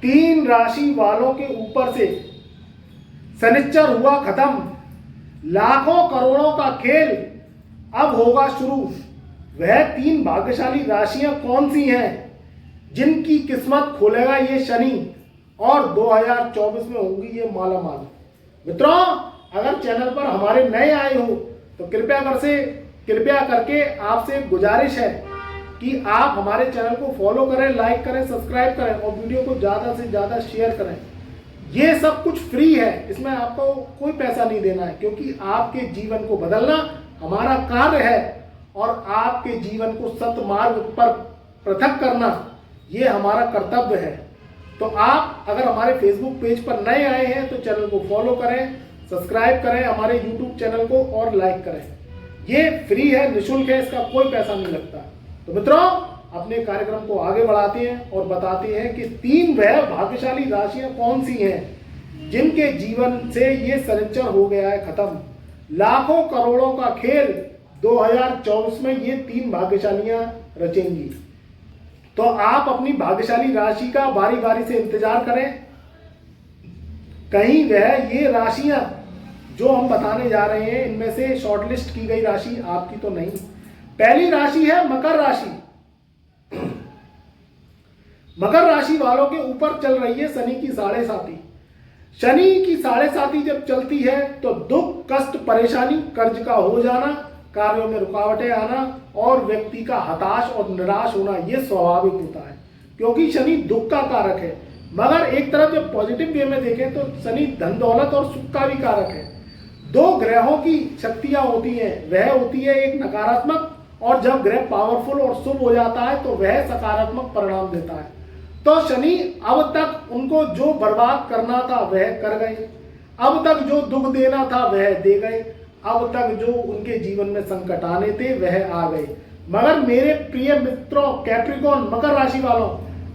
तीन राशि वालों के ऊपर से शनिचर हुआ खत्म। लाखों करोड़ों का खेल अब होगा शुरू। वह तीन भाग्यशाली राशियां कौन सी हैं जिनकी किस्मत खोलेगा ये शनि और 2024 में होंगी ये मालामाल। मित्रों, अगर चैनल पर हमारे नए आए हो तो कृपया करके आपसे गुजारिश है कि आप हमारे चैनल को फॉलो करें, लाइक करें, सब्सक्राइब करें और वीडियो को ज़्यादा से ज़्यादा शेयर करें। ये सब कुछ फ्री है, इसमें आपको कोई पैसा नहीं देना है, क्योंकि आपके जीवन को बदलना हमारा कार्य है और आपके जीवन को सतमार्ग पर पृथक करना ये हमारा कर्तव्य है। तो आप अगर हमारे फेसबुक पेज पर नए आए हैं तो चैनल को फॉलो करें, सब्सक्राइब करें हमारे यूट्यूब चैनल को और लाइक करें। ये फ्री है, निःशुल्क है, इसका कोई पैसा नहीं लगता। तो मित्रों, अपने कार्यक्रम को आगे बढ़ाते हैं और बताते हैं कि तीन वह भाग्यशाली राशियां कौन सी हैं जिनके जीवन से ये शनिचर हो गया है खत्म। लाखों करोड़ों का खेल 2024 में ये तीन भाग्यशालियां रचेंगी। तो आप अपनी भाग्यशाली राशि का बारी बारी से इंतजार करें। कहीं वह ये राशियां जो हम बताने जा रहे हैं इनमें से शॉर्टलिस्ट की गई राशि आपकी तो नहीं। पहली राशि है मकर राशि। मकर राशि वालों के ऊपर चल रही है शनि की 7.5। शनि की 7.5 जब चलती है तो दुख, कष्ट, परेशानी, कर्ज का हो जाना, कार्यों में रुकावटें आना और व्यक्ति का हताश और निराश होना ये स्वाभाविक होता है, क्योंकि शनि दुख का कारक है। मगर एक तरफ जब पॉजिटिव वे में देखें तो शनि धन दौलत और सुख का भी कारक है। दो ग्रहों की शक्तियां होती हैं, वह होती है एक नकारात्मक, और जब ग्रह पावरफुल और शुभ हो जाता है तो वह सकारात्मक परिणाम देता है। तो शनि अब तक उनको जो बर्बाद करना था वह कर गए, अब तक जो दुख देना था वह दे गए, अब तक जो उनके जीवन में संकट आने थे वह आ गए। मगर मेरे प्रिय मित्रों, कैप्रिकॉर्न, मकर राशि वालों,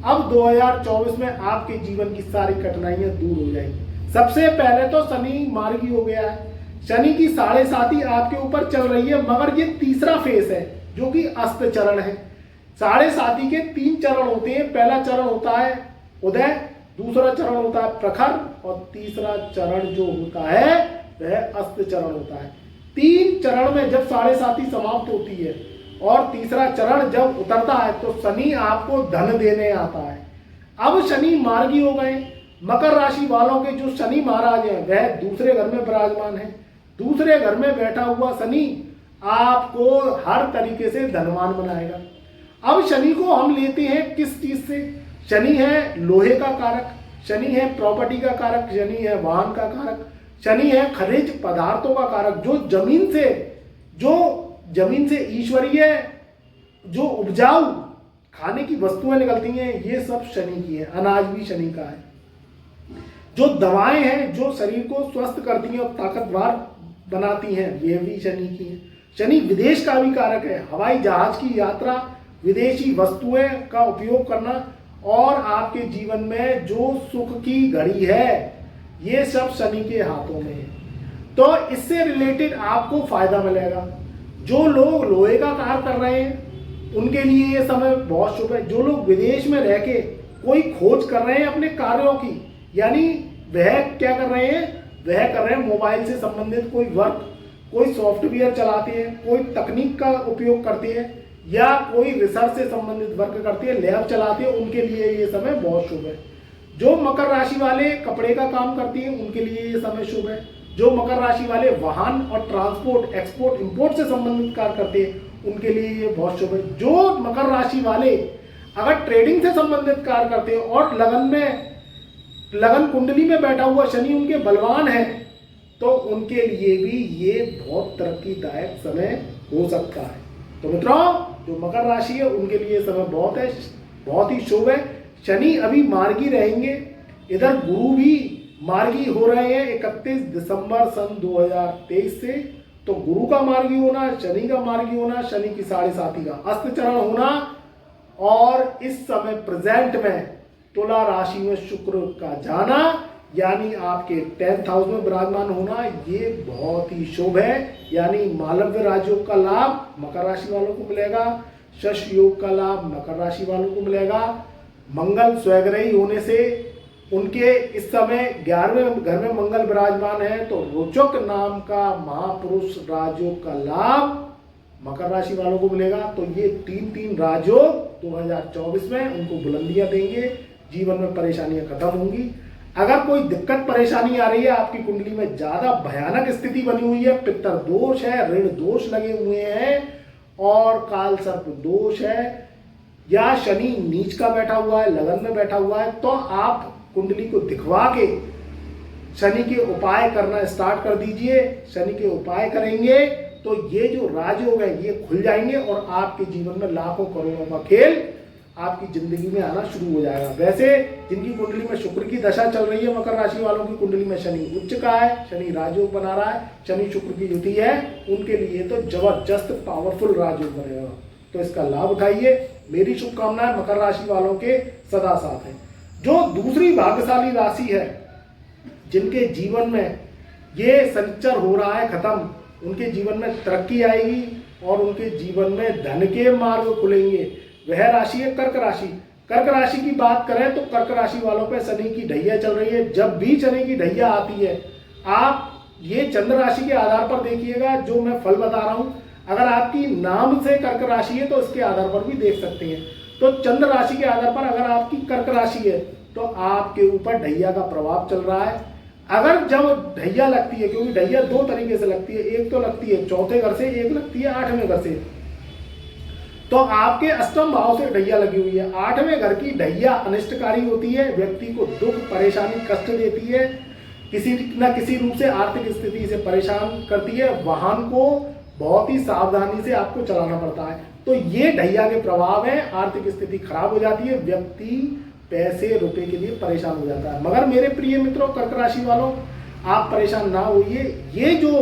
अब 2024 में आपके जीवन की सारी कठिनाइयां दूर हो जाएंगी। सबसे पहले तो शनि मार्गी हो गया है। शनि की 7.5 आपके ऊपर चल रही है, मगर ये तीसरा फेस है जो कि अस्त चरण है। 7.5 के 3 चरण होते हैं। पहला चरण होता है उदय, दूसरा चरण होता है प्रखर और तीसरा चरण जो होता है वह अस्त चरण होता है। 3 चरण में जब 7.5 समाप्त होती है और तीसरा चरण जब उतरता है तो शनि आपको धन देने आता है। अब शनि मार्गी हो गए। मकर राशि वालों के जो शनि महाराज हैं वह दूसरे घर में विराजमान है। दूसरे घर में बैठा हुआ शनि आपको हर तरीके से धनवान बनाएगा। अब शनि को हम लेते हैं किस चीज से? शनि है लोहे का कारक, शनि है प्रॉपर्टी का कारक, शनि है वाहन का कारक, शनि है खनिज पदार्थों का कारक। जो जमीन से ईश्वरीय जो उपजाऊ खाने की वस्तुएं निकलती हैं ये सब शनि की है। अनाज भी शनि का है। जो दवाएं हैं जो शरीर को स्वस्थ करती हैं और ताकतवर बनाती हैं ये भी शनि की है। शनि विदेश का भी कारक है। हवाई जहाज की यात्रा, विदेशी वस्तुएं का उपयोग करना और आपके जीवन में जो सुख की घड़ी है ये सब शनि के हाथों में है। तो इससे रिलेटेड आपको फायदा मिलेगा। जो लोग लोहे का कार्य कर रहे हैं उनके लिए ये समय बहुत शुभ है। जो लोग विदेश में रह के कोई खोज कर रहे हैं अपने कार्यों की, यानी वह क्या कर रहे हैं, वह कर रहे हैं मोबाइल से संबंधित कोई वर्क, कोई सॉफ्टवेयर चलाते हैं, कोई तकनीक का उपयोग करते हैं या कोई रिसर्च से संबंधित वर्क करते हैं, लैब चलाते हैं, उनके लिए ये समय बहुत शुभ है। जो मकर राशि वाले कपड़े का काम करती हैं उनके लिए ये समय शुभ है। जो मकर राशि वाले वाहन और ट्रांसपोर्ट, एक्सपोर्ट, इंपोर्ट से संबंधित कार्य करते हैं उनके लिए ये बहुत शुभ है। जो मकर राशि वाले अगर ट्रेडिंग से संबंधित कार्य करते हैं और लगन कुंडली में बैठा हुआ शनि उनके बलवान है तो उनके लिए भी ये बहुत तरक्कीदायक समय हो सकता है। तो मित्रों, जो मकर राशि है उनके लिए समय बहुत ही शुभ है। शनि अभी मार्गी रहेंगे, इधर गुरु भी मार्गी हो रहे हैं 31 दिसंबर सन 2023 से। तो गुरु का मार्गी होना, शनि का मार्गी होना, शनि की 7.5 का अस्त चरण होना और इस समय प्रेजेंट में तुला राशि में शुक्र का जाना यानी आपके 10th हाउस में विराजमान होना ये बहुत ही शुभ है। यानी मालव्य राजयोग का लाभ मकर राशि वालों को मिलेगा, शश योग का लाभ मकर राशि वालों को मिलेगा। मंगल स्वग्रही होने से उनके इस समय 11वें घर में मंगल विराजमान है, तो रोचक नाम का महापुरुष राजयोग का लाभ मकर राशि वालों को मिलेगा। तो ये 3 राजयोग 2024 में उनको बुलंदियां देंगे, जीवन में परेशानियां खत्म होंगी। अगर कोई दिक्कत परेशानी आ रही है, आपकी कुंडली में ज्यादा भयानक स्थिति बनी हुई है, पितर दोष है, ऋण दोष लगे हुए हैं और काल सर्प दोष है, या शनि नीच का बैठा हुआ है, लगन में बैठा हुआ है, तो आप कुंडली को दिखवा के शनि के उपाय करना स्टार्ट कर दीजिए। शनि के उपाय करेंगे तो ये जो राजयोग है ये खुल जाएंगे और आपके जीवन में लाखों करोड़ों का खेल आपकी जिंदगी में आना शुरू हो जाएगा। वैसे जिनकी कुंडली में शुक्र की दशा चल रही है, मकर राशि वालों की कुंडली में शनि उच्च का है, शनि राजयोग बना रहा है, शनि शुक्र की युति है, उनके लिए तो जबरदस्त पावरफुल राजयोग बनेगा। तो इसका लाभ उठाइए। मेरी शुभकामनाएं मकर राशि वालों के सदा साथ है। जो दूसरी भाग्यशाली राशि है, जिनके जीवन में ये संचर हो रहा है खत्म, उनके जीवन में तरक्की आएगी और उनके जीवन में धन के मार्ग खुलेंगे, वह राशि है कर्क राशि। कर्क राशि की बात करें तो कर्क राशि वालों पे शनि की ढैया चल रही है। जब भी शनि की ढैया आती है, आप ये चंद्र राशि के आधार पर देखिएगा, जो मैं फल बता रहा हूं, अगर आपकी नाम से कर्क राशि है तो इसके आधार पर भी देख सकते हैं। तो चंद्र राशि के आधार पर अगर आपकी कर्क राशि है तो आपके ऊपर ढैया का प्रभाव चल रहा है। अगर जब ढैया लगती है, क्योंकि ढैया 2 तरीके से लगती है, एक तो लगती है चौथे घर से, एक लगती है 8वें घर से, तो आपके अष्टम भाव से ढैया लगी हुई है। 8वें घर की ढैया अनिष्टकारी होती है, व्यक्ति को दुख परेशानी कष्ट देती है, किसी न किसी रूप से आर्थिक स्थिति से परेशान करती है, वाहन को बहुत ही सावधानी से आपको चलाना पड़ता है। तो ये ढैया के प्रभाव है, आर्थिक स्थिति खराब हो जाती है, व्यक्ति पैसे रुपए के लिए परेशान हो जाता है। मगर मेरे प्रिय मित्रों, कर्क राशि वालों, आप परेशान ना होइए। ये जो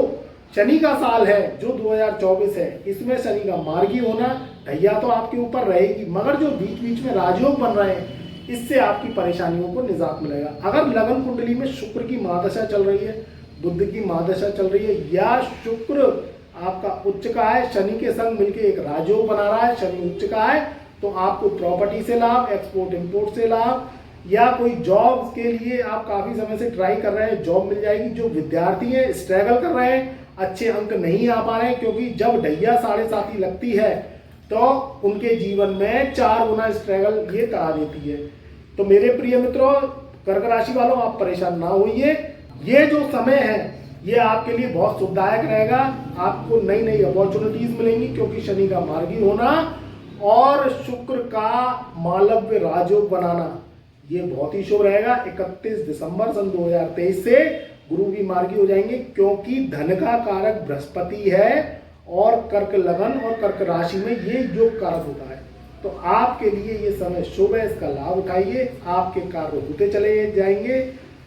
शनि का साल है, जो 2024 है, इसमें शनि का मार्गी होना, ढैया तो आपके ऊपर रहेगी, मगर जो बीच बीच में राजयोग बन रहे हैं, इससे आपकी परेशानियों को निजात मिलेगा। अगर लगन कुंडली में शुक्र की महादशा चल रही है, बुध की महादशा चल रही है, या शुक्र आपका उच्च का है, शनि के संग मिलकर एक राजयोग बना रहा है, शनि उच्च का है, तो आपको प्रॉपर्टी से लाभ, एक्सपोर्ट इंपोर्ट से लाभ, या कोई जॉब के लिए आप काफी समय से ट्राई कर रहे हैं, जॉब मिल जाएगी। जो विद्यार्थी हैं, स्ट्रगल कर रहे हैं, अच्छे अंक नहीं आ पा रहे हैं, क्योंकि जब ढैया 7.5 लगती है तो उनके जीवन में 4 गुना स्ट्रगल ये करा देती है। तो मेरे प्रिय मित्रों, कर्क राशि वालों, आप परेशान ना होइए। ये जो समय है ये आपके लिए बहुत सुखदायक रहेगा। आपको नई नई अपॉर्चुनिटीज मिलेंगी, क्योंकि शनि का मार्गी होना और शुक्र का मालव्य राजयोग बनाना ये बहुत ही शुभ रहेगा। 31 दिसंबर सन 2023 से गुरु भी मार्गी हो जाएंगे, क्योंकि धन का कारक बृहस्पति है और कर्क लगन और कर्क राशि में ये योग कारक होता है। तो आपके लिए ये समय शुभ है, इसका लाभ उठाइए। आपके कार्य होते चले जाएंगे,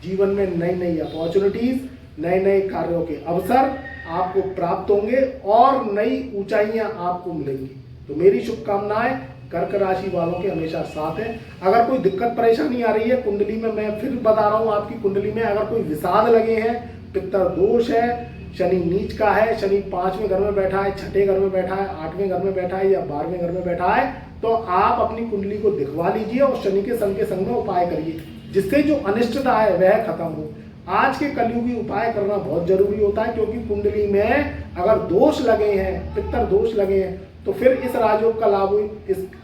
जीवन में नई नई अपॉर्चुनिटीज, नए नए कार्यों के अवसर आपको प्राप्त होंगे और नई ऊंचाइयां आपको मिलेंगी। तो मेरी शुभकामनाएं कर्क राशि वालों के हमेशा साथ है। अगर कोई दिक्कत परेशानी आ रही है कुंडली में, मैं फिर बता रहा हूं, आपकी कुंडली में अगर कोई विषाद लगे हैं, पितर दोष है, शनि नीच का है, शनि 5वें घर में बैठा है, 6ठे घर में बैठा है, 8वें घर में बैठा है या 12वें घर में बैठा है, तो आप अपनी कुंडली को दिखवा लीजिए और शनि के संग में उपाय करिए, जिससे जो अनिष्टता है वह खत्म हो। आज के कलयुगी उपाय करना बहुत जरूरी होता है, क्योंकि कुंडली में अगर दोष लगे हैं, पितर दोष लगे हैं, तो फिर इस राजयोग का लाभ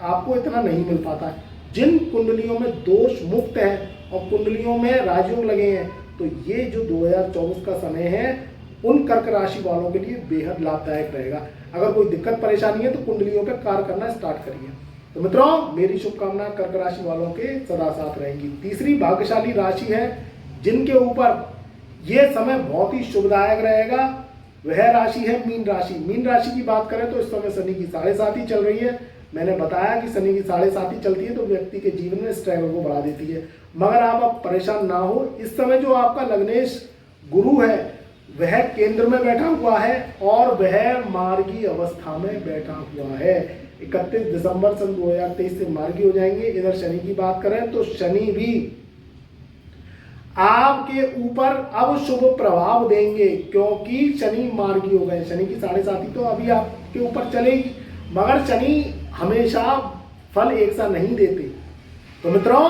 आपको इतना नहीं मिल पाता है। जिन कुंडलियों में दोष मुक्त है और कुंडलियों में राजयोग लगे हैं, तो ये जो 2024 का समय है उन कर्क राशि वालों के लिए बेहद लाभदायक रहेगा। अगर कोई दिक्कत परेशानी है तो कुंडलियों पे कार्य करना स्टार्ट करिए। तो मित्रों, मेरी शुभकामना कर्क राशि वालों के सदा साथ रहेंगी। तीसरी भाग्यशाली राशि है जिनके ऊपर यह समय बहुत ही शुभदायक रहेगा, वह राशि है मीन राशि। मीन राशि की बात करें तो इस समय शनि की 7.5 चल रही है। मैंने बताया कि शनि की 7.5 चलती है तो व्यक्ति के जीवन में स्ट्रगल को बढ़ा देती है, मगर आप अब परेशान ना हो। इस समय जो आपका लग्नेश गुरु है वह केंद्र में बैठा हुआ है और वह मार्गी अवस्था में बैठा हुआ है। 31 दिसंबर सन 2023 से मार्गी हो जाएंगे। इधर शनि की बात करें तो शनि भी आपके ऊपर अब शुभ प्रभाव देंगे, क्योंकि शनि मार्गी हो गए। शनि की 7.5 तो अभी आपके ऊपर चलेगी, मगर शनि हमेशा फल एक सा नहीं देते। तो मित्रों,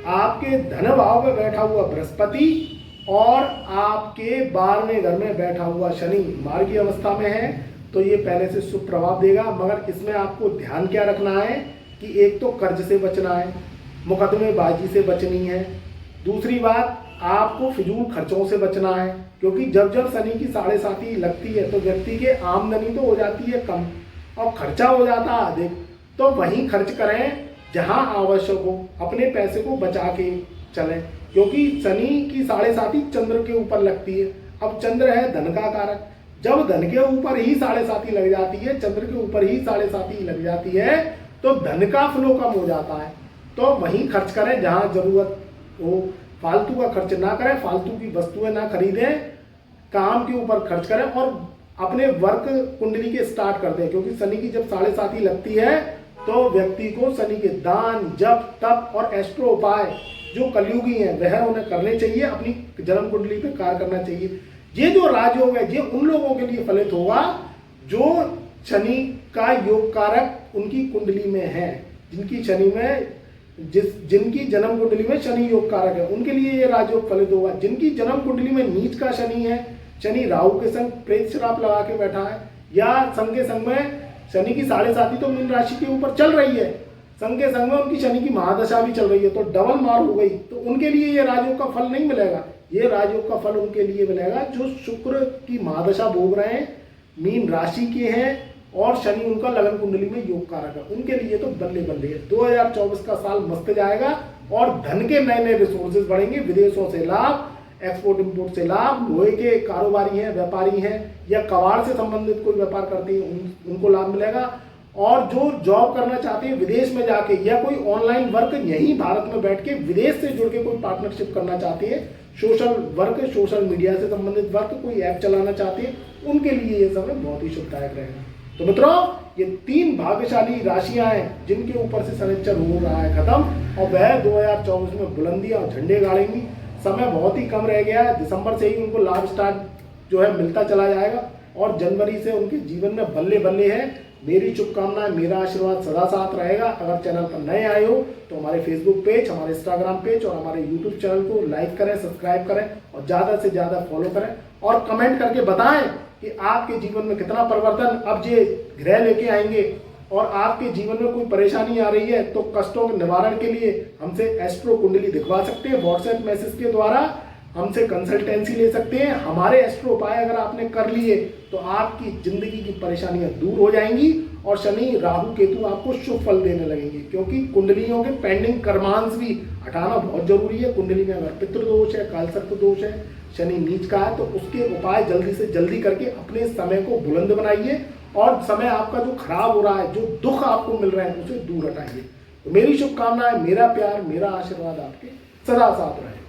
आपके धन भाव में बैठा हुआ बृहस्पति और आपके 12वें घर में बैठा हुआ शनि मार्गी अवस्था में है, तो ये पहले से शुभ प्रभाव देगा। मगर इसमें आपको ध्यान क्या रखना है कि एक तो कर्ज से बचना है, मुकदमेबाजी से बचनी है, दूसरी बात आपको फिजूल खर्चों से बचना है, क्योंकि जब जब शनि की 7.5 लगती है तो व्यक्ति के आमदनी तो हो जाती है कम और खर्चा हो जाता है अधिक। तो वहीं खर्च करें जहां आवश्यक हो, अपने पैसे को बचा के चलें, क्योंकि शनि की 7.5 चंद्र के ऊपर लगती है। अब चंद्र है धन का कारक, जब धन के ऊपर ही 7.5 लग जाती है, चंद्र के ऊपर ही 7.5 लग जाती है, तो धन का फ्लो कम हो जाता है। तो वहीं खर्च करें जहां जरूरत हो, फालतू का खर्च ना करें, फालतू की वस्तुएं ना खरीदें, काम के ऊपर खर्च करें और अपने वर्क कुंडली के स्टार्ट करते हैं। क्योंकि शनि की जब 7.5 लगती है तो व्यक्ति को शनि के दान, जप, तप और एस्ट्रो उपाय जो कलयुगी हैं वह उन्हें करने चाहिए, अपनी जन्म कुंडली पे कार्य करना चाहिए। ये जो राजयोग है ये उन लोगों के लिए फलित होगा जो शनि का योग कारक उनकी कुंडली में है, जिनकी शनि में जिनकी जन्म कुंडली में शनि योग कारक है, उनके लिए ये राजयोग फलित होगा। जिनकी जन्म कुंडली में नीच का शनि है, शनि राहु के संग प्रेत श्राप लगा के बैठा है, या संग के संग में शनि की 7.5 तो मीन राशि के ऊपर चल रही है, संग के संग में उनकी शनि की महादशा भी चल रही है, तो डबल मार हो गई, तो उनके लिए ये राजयोग का फल नहीं मिलेगा। ये राजयोग का फल उनके लिए मिलेगा जो शुक्र की महादशा भोग रहे हैं, मीन राशि के हैं और शनि उनका लगन कुंडली में योग कारक है, उनके लिए तो बल्ले बल्ले है। 2024 का साल मस्त जाएगा और धन के नए नए रिसोर्सेज बढ़ेंगे, विदेशों से लाभ, एक्सपोर्ट इंपोर्ट से लाभ, लोहे के कारोबारी हैं, व्यापारी हैं या कबाड़ से संबंधित कोई व्यापार करते हैं उनको लाभ मिलेगा। और जो जॉब करना चाहते हैं विदेश में जाके या कोई ऑनलाइन वर्क यहीं भारत में बैठ के विदेश से जुड़ के कोई पार्टनरशिप करना चाहते हैं, सोशल वर्क, सोशल मीडिया से संबंधित वर्क, कोई ऐप चलाना चाहते हैं, उनके लिए ये समय बहुत ही शुभदायक रहेगा। तो मित्रों, ये 3 भाग्यशाली राशियां हैं जिनके ऊपर से शनिचर हो रहा है खत्म और वह 2024 में बुलंदियां और झंडे गाड़ेंगी। समय बहुत ही कम रह गया है, दिसंबर से ही उनको लाभ स्टार्ट जो है मिलता चला जाएगा और जनवरी से उनके जीवन में बल्ले बल्ले है। मेरी शुभकामनाएं, मेरा आशीर्वाद सदा साथ रहेगा। अगर चैनल पर नए आए हो तो हमारे फेसबुक पेज, हमारे इंस्टाग्राम पेज और हमारे यूट्यूब चैनल को लाइक करें, सब्सक्राइब करें और ज़्यादा से ज़्यादा फॉलो करें और कमेंट करके बताएं कि आपके जीवन में कितना परिवर्तन अब ये ग्रह लेके आएंगे और आपके जीवन में कोई परेशानी आ रही है तो कष्टों के निवारण के लिए हमसे एस्ट्रो कुंडली दिखवा सकते हैं। व्हाट्सएप मैसेज के द्वारा हमसे कंसल्टेंसी ले सकते हैं। हमारे एस्ट्रो उपाय अगर आपने कर लिए तो आपकी जिंदगी की परेशानियां दूर हो जाएंगी और शनि, राहु, केतु आपको शुभ फल देने लगेंगे, क्योंकि कुंडलियों के पेंडिंग कर्मांश भी हटाना बहुत जरूरी है। कुंडली में अगर पितृदोष है, कालसर्प दोष है, शनि नीच का है, तो उसके उपाय जल्दी से जल्दी करके अपने समय को बुलंद बनाइए और समय आपका जो खराब हो रहा है, जो दुख आपको मिल रहे हैं, उसे दूर हटाइए। तो मेरी शुभकामनाएं, मेरा प्यार, मेरा आशीर्वाद आपके सदा साथ रहे।